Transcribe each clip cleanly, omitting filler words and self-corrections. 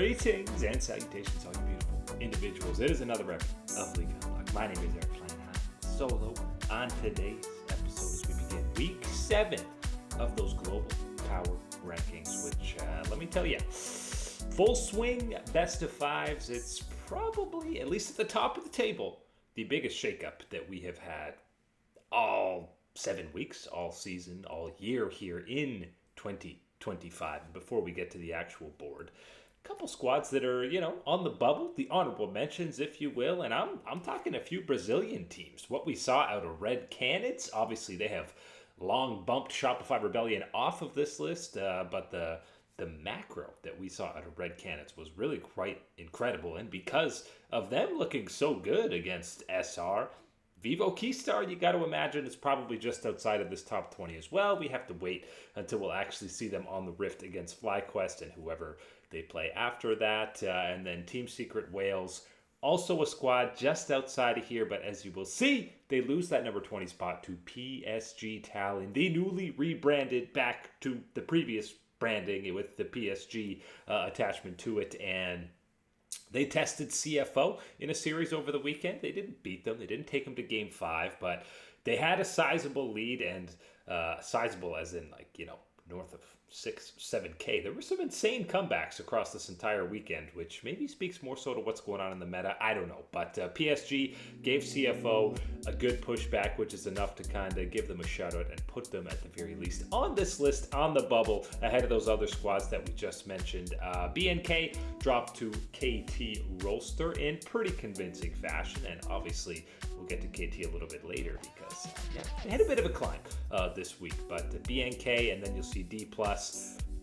Greetings and salutations, all you beautiful individuals. It is another episode of League Unlocked. My name is Eric Kleinheim, solo on today's episode as we begin week 7 of those global power rankings, which, let me tell you, full swing, best of fives. It's probably, at least at the top of the table, the biggest shakeup that we have had all 7 weeks, all season, all year here in 2025. And before we get to the actual board, a couple squads that are, on the bubble, the honorable mentions, if you will. And I'm talking a few Brazilian teams. What we saw out of Red Canids, obviously they have long bumped Shopify Rebellion off of this list, but the macro that we saw out of Red Canids was really quite incredible. And because of them looking so good against SR, Vivo Keystar, you got to imagine, is probably just outside of this top 20 as well. We have to wait until we'll actually see them on the Rift against FlyQuest and whoever they play after that. And then Team Secret Wales, also a squad just outside of here. But as you will see, they lose that number 20 spot to PSG Talon, the newly rebranded back to the previous branding with the PSG attachment to it. And they tested CFO in a series over the weekend. They didn't beat them. They didn't take them to game 5, but they had a sizable lead, and sizable as in north of 6-7K. There were some insane comebacks across this entire weekend, which maybe speaks more so to what's going on in the meta. I don't know. But PSG gave CFO a good pushback, which is enough to kind of give them a shout out and put them at the very least on this list on the bubble ahead of those other squads that we just mentioned. BNK dropped to KT Rolster in pretty convincing fashion, and obviously we'll get to KT a little bit later because they had a bit of a climb this week. But BNK, and then you'll see D+.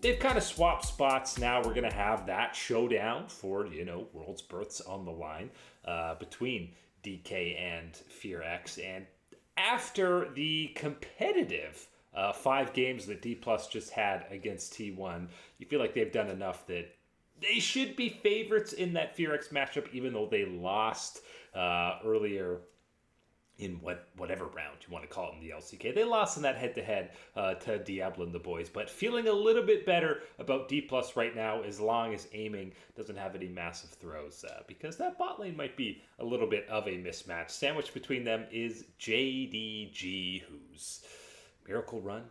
They've kind of swapped spots now. We're going to have that showdown for, World's Births on the line between DK and FearX. And after the competitive 5 games that D+ just had against T1, you feel like they've done enough that they should be favorites in that FearX matchup, even though they lost earlier in whatever round you want to call it in the LCK. They lost in that head-to-head to Diablo and the boys, but feeling a little bit better about D+ right now as long as aiming doesn't have any massive throws, because that bot lane might be a little bit of a mismatch. Sandwiched between them is JDG, whose miracle run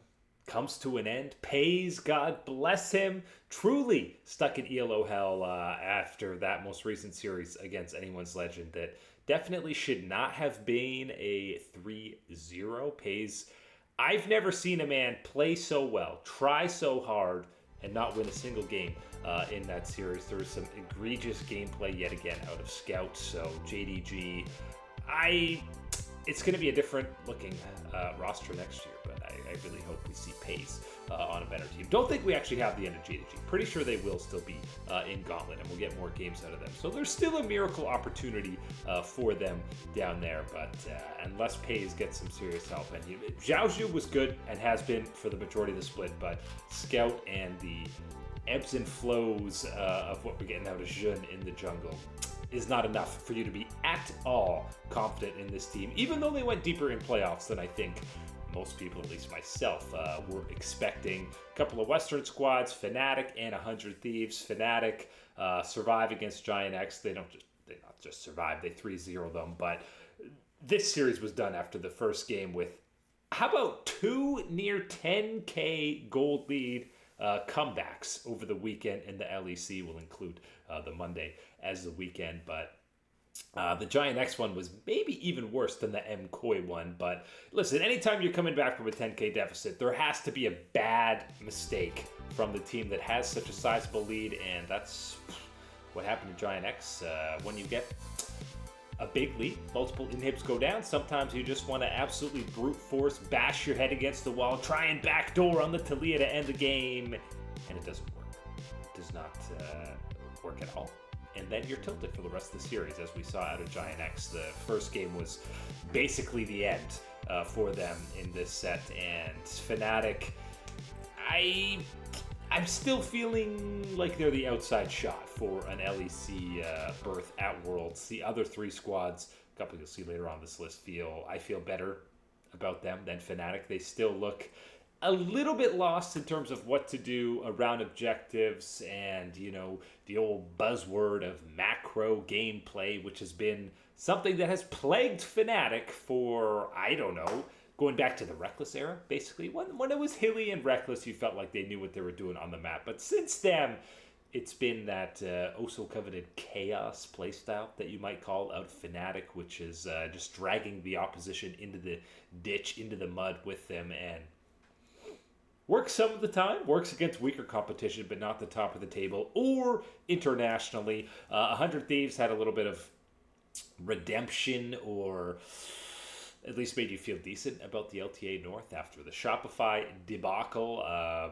comes to an end. Pays, God bless him, truly stuck in ELO hell after that most recent series against Anyone's Legend that definitely should not have been a 3-0. Pays, I've never seen a man play so well, try so hard, and not win a single game in that series. There was some egregious gameplay yet again out of Scout, so JDG, it's going to be a different looking roster next year, but I really hope we see Pace on a better team. Don't think we actually have the end of JDG. Pretty sure they will still be in Gauntlet, and we'll get more games out of them. So there's still a miracle opportunity for them down there, but unless Pace gets some serious help. And Zhaozhu was good and has been for the majority of the split, but Scout and the ebbs and flows of what we're getting out of Jun in the jungle is not enough for you to be at all confident in this team, even though they went deeper in playoffs than I think most people, at least myself, were expecting. A couple of Western squads, Fnatic and 100 Thieves. Fnatic survive against Giant X. They not just survive, they 3-0 them, but this series was done after the first game with, how about 2 near 10K gold lead comebacks over the weekend, and the LEC will include the Monday as the weekend. But the Giant X one was maybe even worse than the MKOI one. But listen, anytime you're coming back from a 10K deficit, there has to be a bad mistake from the team that has such a sizable lead, and that's what happened to Giant X. When you get a big lead, multiple inhibs go down, sometimes you just want to absolutely brute force, bash your head against the wall, try and backdoor on the Talia to end the game, and it doesn't work. It does not work at all. And then you're tilted for the rest of the series, as we saw out of Giant X. The first game was basically the end for them in this set, and Fnatic, I'm still feeling like they're the outside shot for an LEC berth at Worlds. The other 3 squads, a couple you'll see later on this list, I feel better about them than Fnatic. They still look a little bit lost in terms of what to do around objectives and, the old buzzword of macro gameplay, which has been something that has plagued Fnatic for, I don't know, going back to the Reckless era, basically. When it was Hilly and Reckless, you felt like they knew what they were doing on the map. But since then, it's been that oh-so-coveted chaos playstyle that you might call out of Fnatic, which is just dragging the opposition into the ditch, into the mud with them, and works some of the time, works against weaker competition, but not the top of the table or internationally. 100 Thieves had a little bit of redemption, or at least made you feel decent about the LTA North after the Shopify debacle.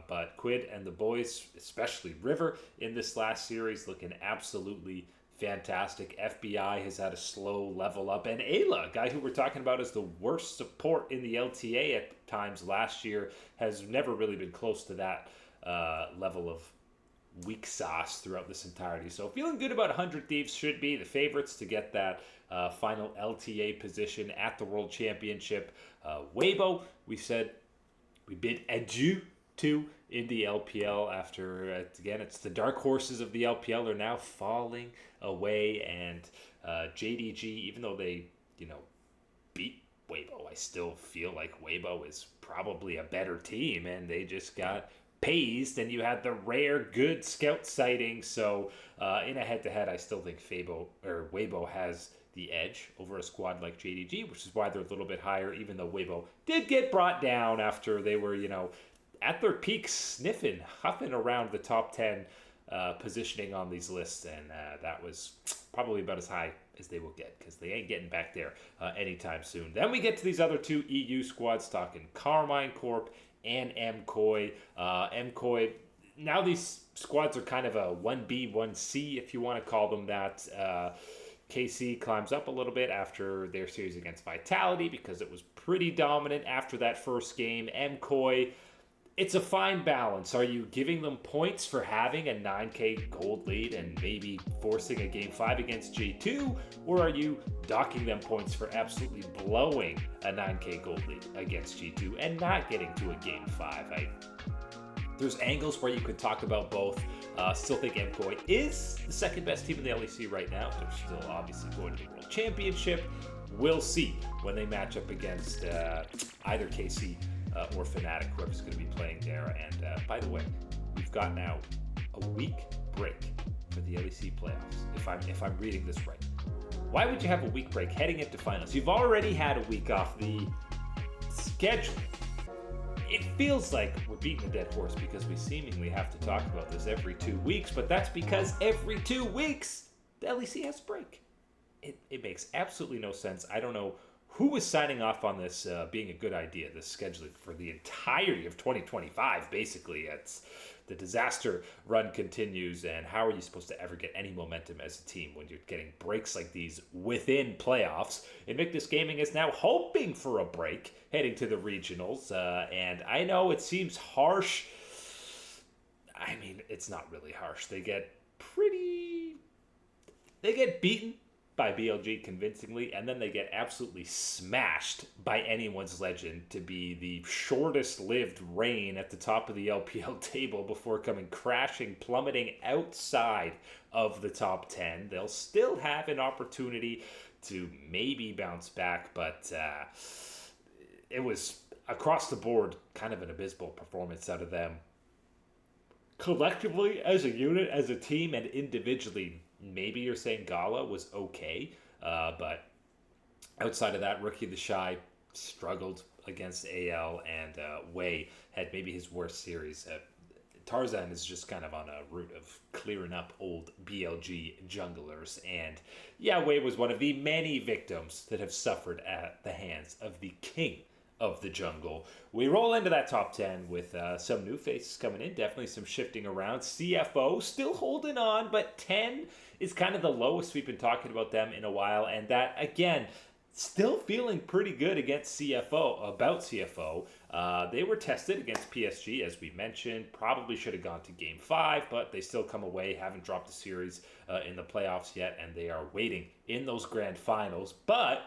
But Quid and the boys, especially River, in this last series, looking absolutely fantastic. FBI has had a slow level up, and Ayla, a guy who we're talking about as the worst support in the LTA at times last year, has never really been close to that level of weak sauce throughout this entirety. So feeling good about 100 Thieves. Should be the favorites to get that final LTA position at the World Championship. Weibo, we said we bid adieu to in the LPL after, again, it's the dark horses of the LPL are now falling away, and JDG, even though they, beat Weibo, I still feel like Weibo is probably a better team, and they just got pazed, and you had the rare good scout sighting. So in a head-to-head, I still think Weibo has the edge over a squad like JDG, which is why they're a little bit higher, even though Weibo did get brought down after they were, at their peak, sniffing, huffing around the top 10 positioning on these lists, and that was probably about as high as they will get, because they ain't getting back there anytime soon. Then we get to these other two EU squads, talking Carmine Corp and MKOI. MKOI, now these squads are kind of a 1B, 1C, if you want to call them that. KC climbs up a little bit after their series against Vitality, because it was pretty dominant after that first game. MKOI, it's a fine balance. Are you giving them points for having a 9k gold lead and maybe forcing a game 5 against J2? Or are you docking them points for absolutely blowing a 9k gold lead against G2 and not getting to a game 5? There's angles where you could talk about both. Still think MKOI is the second best team in the LEC right now. They're still obviously going to the World Championship. We'll see when they match up against either KC or Fnatic, whoever's going to be playing there. And by the way, we've got now a week break for the LEC playoffs, if I'm reading this right. Why would you have a week break heading into finals? You've already had a week off. The schedule, it feels like we're beating a dead horse because we seemingly have to talk about this every 2 weeks, but that's because every 2 weeks the LEC has a break. It makes absolutely no sense. I don't know who is signing off on this being a good idea, this scheduling for the entirety of 2025, basically. It's the disaster run continues, and how are you supposed to ever get any momentum as a team when you're getting breaks like these within playoffs? Invictus Gaming is now hoping for a break heading to the regionals, and I know it seems harsh. I mean, it's not really harsh. They get beaten by BLG convincingly, and then they get absolutely smashed by anyone's legend to be the shortest lived reign at the top of the LPL table before coming crashing, plummeting outside of the top 10. They'll still have an opportunity to maybe bounce back, but it was across the board kind of an abysmal performance out of them. Collectively, as a unit, as a team, and individually, maybe you're saying Gala was okay, but outside of that, Rookie of the Shy struggled against AL, and Wei had maybe his worst series. Tarzan is just kind of on a route of clearing up old BLG junglers, and yeah, Wei was one of the many victims that have suffered at the hands of the king of the jungle. We roll into that top 10 with some new faces coming in, definitely some shifting around. CFO still holding on, but 10 is kind of the lowest we've been talking about them in a while, and that, again, still feeling pretty good against CFO. They were tested against PSG, as we mentioned. Probably should have gone to game 5, but they still come away, haven't dropped the series in the playoffs yet, and they are waiting in those grand finals. But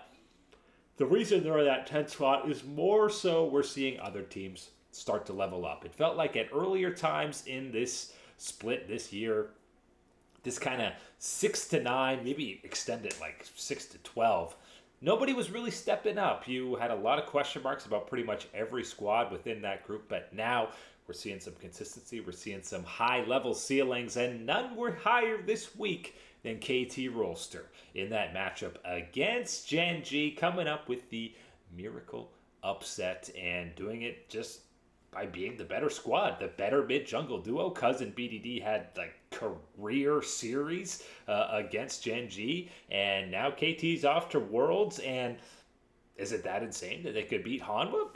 the reason they're in that 10th spot is more so we're seeing other teams start to level up. It felt like at earlier times in this split this year, this kind of 6-9, maybe extend it like 6-12, nobody was really stepping up. You had a lot of question marks about pretty much every squad within that group, but now we're seeing some consistency. We're seeing some high-level ceilings, and none were higher this week than KT Rolster in that matchup against Gen G, coming up with the miracle upset and doing it just by being the better squad, the better mid-jungle duo. Cousin BDD had like career series against Gen G, and now KT's off to Worlds, and is it that insane that they could beat Hanwha?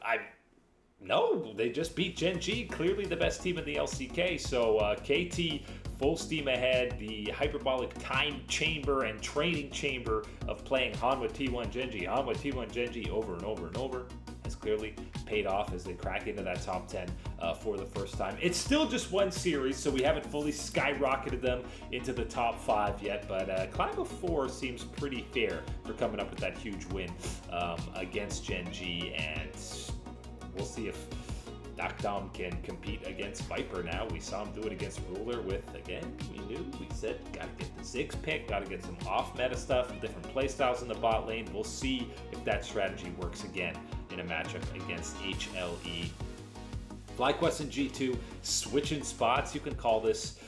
No, they just beat Gen G, clearly the best team in the LCK. So KT full steam ahead. The hyperbolic time chamber and training chamber of playing Hanwha T1 Gen G, Hanwha T1 Gen G over and over and over has clearly paid off as they crack into that top 10 for the first time. It's still just one series, so we haven't fully skyrocketed them into the top 5 yet, but climb of 4 seems pretty fair for coming up with that huge win against Gen G, and we'll see if Nakdom can compete against Viper now. We saw him do it against Ruler with, again, we said, gotta get the 6 pick, gotta get some off-meta stuff, different playstyles in the bot lane. We'll see if that strategy works again in a matchup against HLE. FlyQuest and G2 switching spots. You can call this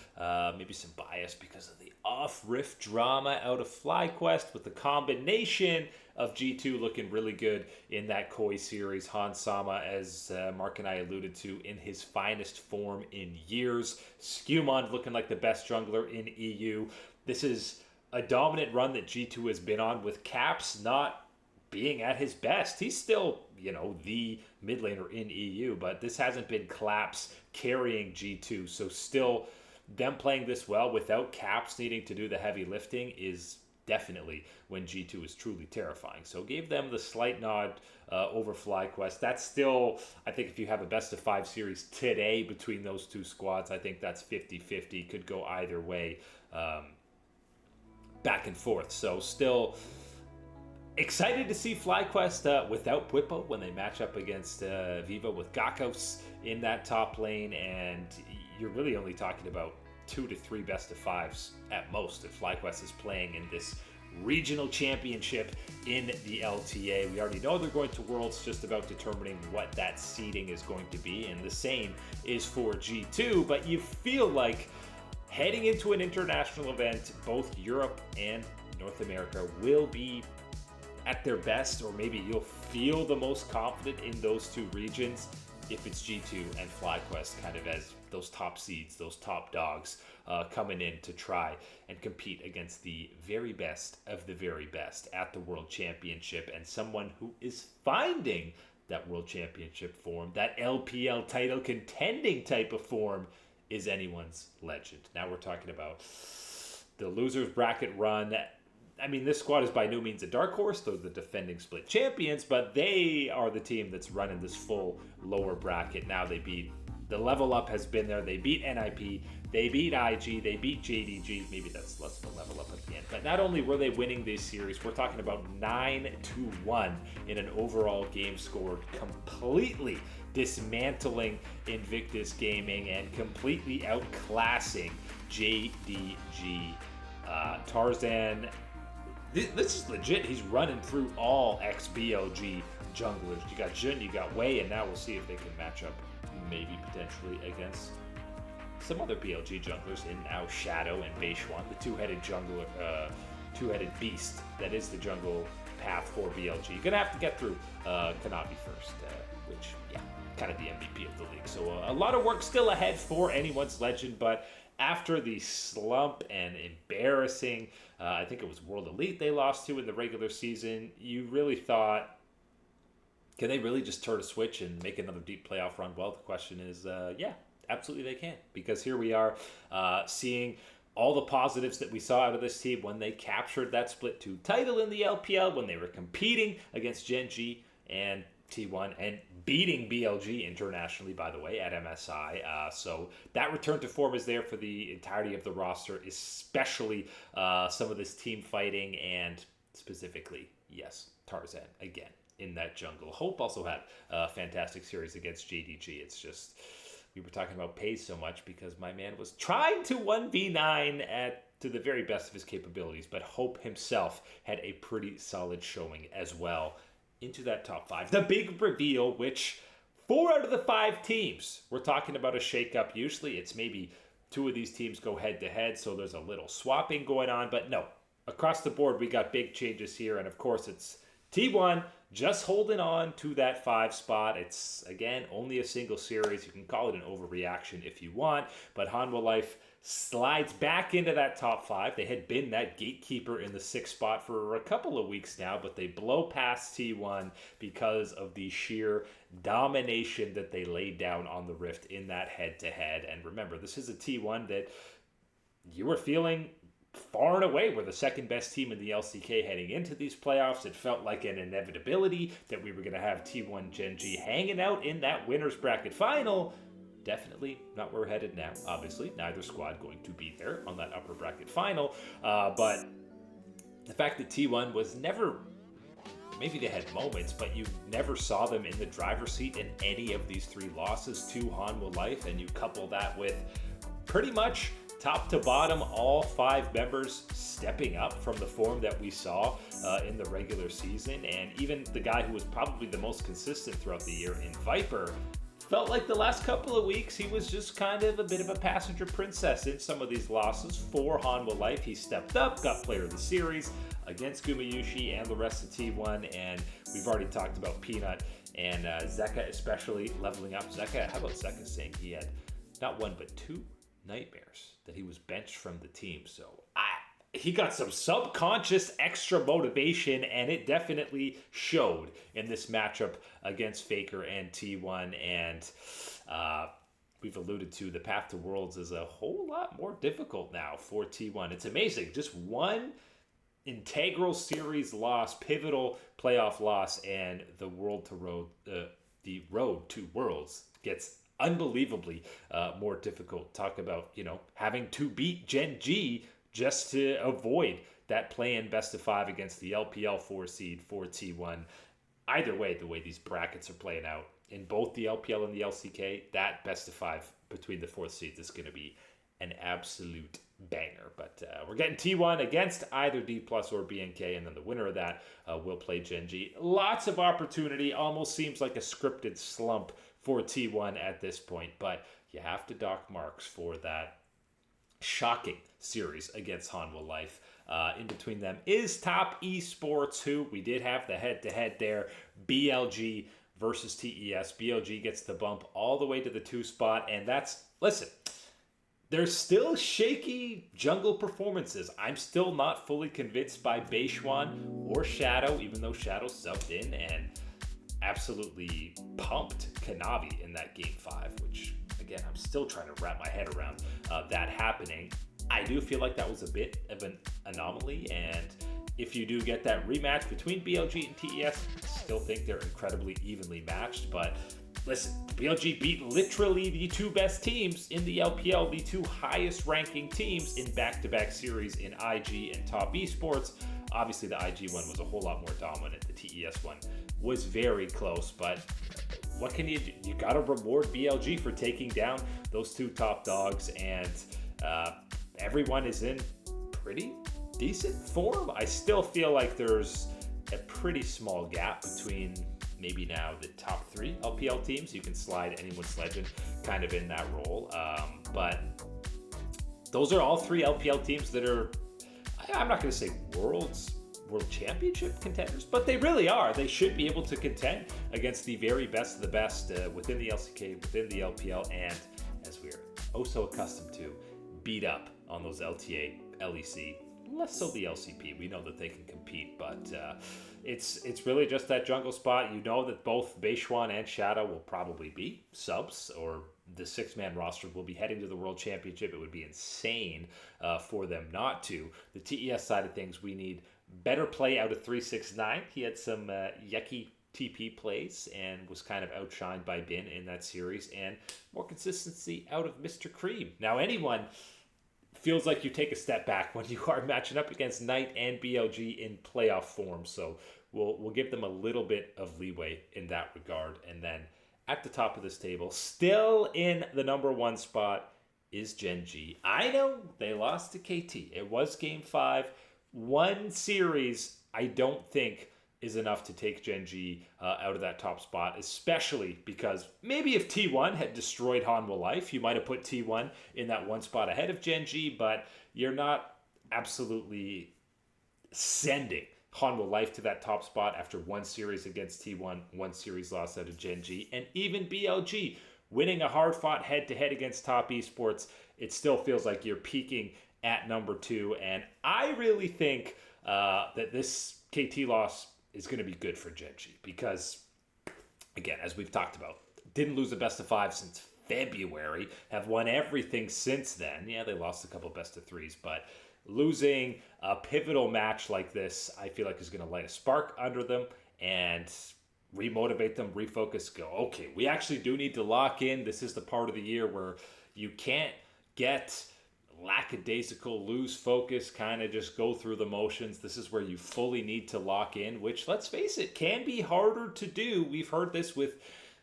maybe some bias because of the off-rift drama out of FlyQuest, with the combination of G2 looking really good in that Koi series. Hans Sama, as Mark and I alluded to, in his finest form in years. Skewmon looking like the best jungler in EU. This is a dominant run that G2 has been on, with Caps not being at his best. He's still, the mid laner in EU, but this hasn't been Claps carrying G2. So still, them playing this well without Caps needing to do the heavy lifting is definitely when G2 is truly terrifying. So gave them the slight nod over FlyQuest. That's still, I think if you have a best of 5 series today between those two squads, I think that's 50-50. Could go either way, back and forth. So still excited to see FlyQuest without Pwipo when they match up against Viva with Gakos in that top lane, and you're really only talking about 2 to 3 best of 5s at most if FlyQuest is playing in this regional championship in the LTA. We already know they're going to Worlds, just about determining what that seeding is going to be, and the same is for G2, but you feel like heading into an international event, both Europe and North America will be at their best, or maybe you'll feel the most confident in those two regions if it's G2 and FlyQuest kind of as those top seeds, those top dogs coming in to try and compete against the very best of the very best at the World Championship, and someone who is finding that World Championship form, that LPL title contending type of form, is anyone's legend. Now we're talking about the losers bracket run. I mean, this squad is by no means a dark horse. They're the defending split champions, but they are the team that's running this full lower bracket. Now the level up has been there. They beat NIP, they beat IG, they beat JDG. Maybe that's less of a level up at the end. But not only were they winning this series, we're talking about 9-1 in an overall game scored, completely dismantling Invictus Gaming and completely outclassing JDG. Tarzan, this is legit. He's running through all ex-BLG junglers. You got Jun, you got Wei, and now we'll see if they can match up maybe potentially against some other BLG junglers in now Shadow and Beishuan, the two-headed jungler, two-headed beast that is the jungle path for BLG. You're going to have to get through Kanavi first, which, yeah, kind of the MVP of the league. So a lot of work still ahead for anyone's legend, but after the slump and embarrassing, I think it was World Elite they lost to in the regular season, you really thought, can they really just turn a switch and make another deep playoff run? Well, the question is, yeah, absolutely they can. Because here we are seeing all the positives that we saw out of this team when they captured that Split 2 title in the LPL, when they were competing against Gen G and T1 and beating BLG internationally, by the way, at MSI. So that return to form is there for the entirety of the roster, especially some of this team fighting and specifically, yes, Tarzan again. in that jungle. Hope also had a fantastic series against JDG. It's just, we were talking about pace so much because my man was trying to 1v9 to the very best of his capabilities, but Hope himself had a pretty solid showing as well into that top 5. The big reveal, which 4 out of the 5 teams, we're talking about a shakeup. Usually it's maybe 2 of these teams go head to head, so there's a little swapping going on, but no. Across the board, we got big changes here, and of course it's T1 just holding on to that 5 spot. It's, again, only a single series. You can call it an overreaction if you want, but Hanwha Life slides back into that top 5. They had been that gatekeeper in the 6th spot for a couple of weeks now, but they blow past T1 because of the sheer domination that they laid down on the Rift in that head-to-head. And remember, this is a T1 that you were feeling far and away were the second best team in the LCK heading into these playoffs. It felt like an inevitability that we were going to have T1 Gen G hanging out in that winner's bracket final. Definitely not where we're headed now. Obviously, neither squad going to be there on that upper bracket final. But the fact that T1 was never, maybe they had moments, but you never saw them in the driver's seat in any of these 3 losses to Hanwha Life, and you couple that with pretty much top to bottom, all 5 members stepping up from the form that we saw in the regular season. And even the guy who was probably the most consistent throughout the year in Viper felt like the last couple of weeks he was just kind of a bit of a passenger princess in some of these losses for Hanwha Life. He stepped up, got player of the series against Gumayushi and the rest of T1. And we've already talked about Peanut and Zeka especially leveling up. Zeka, how about Zeka saying he had not 1 but 2 nightmares that he was benched from the team? So he got some subconscious extra motivation, and it definitely showed in this matchup against Faker and T1. And we've alluded to the path to Worlds is a whole lot more difficult now for T1. It's amazing. Just 1 integral series loss, pivotal playoff loss, and the road to Worlds gets unbelievable more difficult. Talk about, having to beat Gen G just to avoid that play-in best of 5 against the LPL 4 seed for T1. Either way, the way these brackets are playing out in both the LPL and the LCK, that best of 5 between the 4th seeds is going to be an absolute banger. But we're getting T1 against either D Plus or BNK, and then the winner of that will play Gen G. Lots of opportunity. Almost seems like a scripted slump for T1 at this point, but you have to dock marks for that shocking series against Hanwha Life. In between them is Top eSports, who we did have the head-to-head there. BLG versus TES. BLG gets the bump all the way to the 2 spot, and that's, listen, there's still shaky jungle performances. I'm still not fully convinced by Beishwan or Shadow, even though Shadow subbed in and absolutely pumped Kanavi in that game 5, which, again, I'm still trying to wrap my head around that happening. I do feel like that was a bit of an anomaly, and if you do get that rematch between BLG and TES, I still think they're incredibly evenly matched. But listen, BLG beat literally the 2 best teams in the LPL, the 2 highest ranking teams in back-to-back series in IG and Top eSports. Obviously, the IG one was a whole lot more dominant. The TES one was very close, but what can you do? You got to reward BLG for taking down those 2 top dogs, and everyone is in pretty decent form. I still feel like there's a pretty small gap between maybe now the top 3 LPL teams. You can slide anyone's legend kind of in that role, but those are all 3 LPL teams that are, I'm not going to say world championship contenders, but they really are. They should be able to contend against the very best of the best within the LCK, within the LPL, and as we're oh so accustomed to, beat up on those LTA, LEC, less so the LCP. We know that they can compete, but it's really just that jungle spot. You know that both Beishwan and Shadow will probably be subs, or the 6-man roster will be heading to the World Championship. It would be insane for them not to. The TES side of things, we need better play out of 369. He had some yucky TP plays and was kind of outshined by Bin in that series, and more consistency out of Mr. Cream. Now, anyone feels like you take a step back when you are matching up against Knight and BLG in playoff form, so we'll give them a little bit of leeway in that regard. And then at the top of this table, still in the number one spot, is Gen G. I know they lost to KT. It was game 5. One series, I don't think, is enough to take Gen G out of that top spot, especially because maybe if T1 had destroyed Hanwha Life, you might have put T1 in that one spot ahead of Gen G, but you're not absolutely sending Hanwha Life to that top spot after one series against T1, one series loss out of Gen G, and even BLG winning a hard-fought head-to-head against top eSports, it still feels like you're peaking at number 2, and I really think that this KT loss is going to be good for Gen G because, again, as we've talked about, didn't lose a best of 5 since February, have won everything since then. Yeah, they lost a couple best of 3s, but losing a pivotal match like this, I feel like is going to light a spark under them and remotivate them, refocus, go, okay, we actually do need to lock in. This is the part of the year where you can't get lackadaisical, lose focus, kind of just go through the motions. This is where you fully need to lock in, which, let's face it, can be harder to do. We've heard this with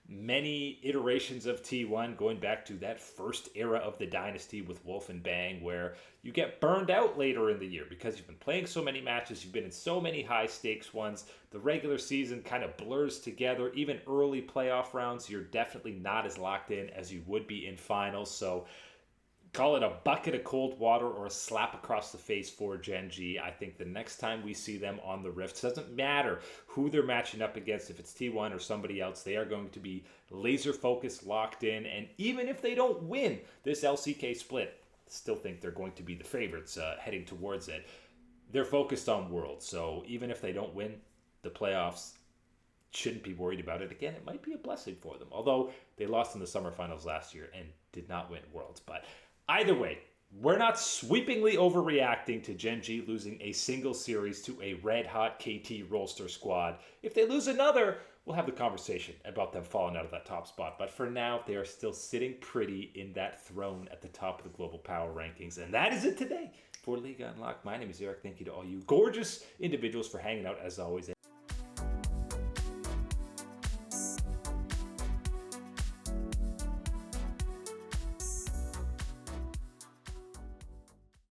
many iterations of T1 going back to that first era of the dynasty with Wolf and Bang, where you get burned out later in the year because you've been playing so many matches, you've been in so many high stakes ones, the regular season kind of blurs together. Even early playoff rounds, you're definitely not as locked in as you would be in finals. So call it a bucket of cold water or a slap across the face for Gen G. I think the next time we see them on the Rifts, doesn't matter who they're matching up against, if it's T1 or somebody else, they are going to be laser focused, locked in, and even if they don't win this LCK split, still think they're going to be the favorites heading towards it. They're focused on Worlds, so even if they don't win the playoffs, shouldn't be worried about it. Again, it might be a blessing for them, although they lost in the summer finals last year and did not win Worlds. But either way, we're not sweepingly overreacting to Gen G losing a single series to a red-hot KT Rolster squad. If they lose another, we'll have the conversation about them falling out of that top spot. But for now, they are still sitting pretty in that throne at the top of the global power rankings. And that is it today for League Unlocked. My name is Eric. Thank you to all you gorgeous individuals for hanging out as always.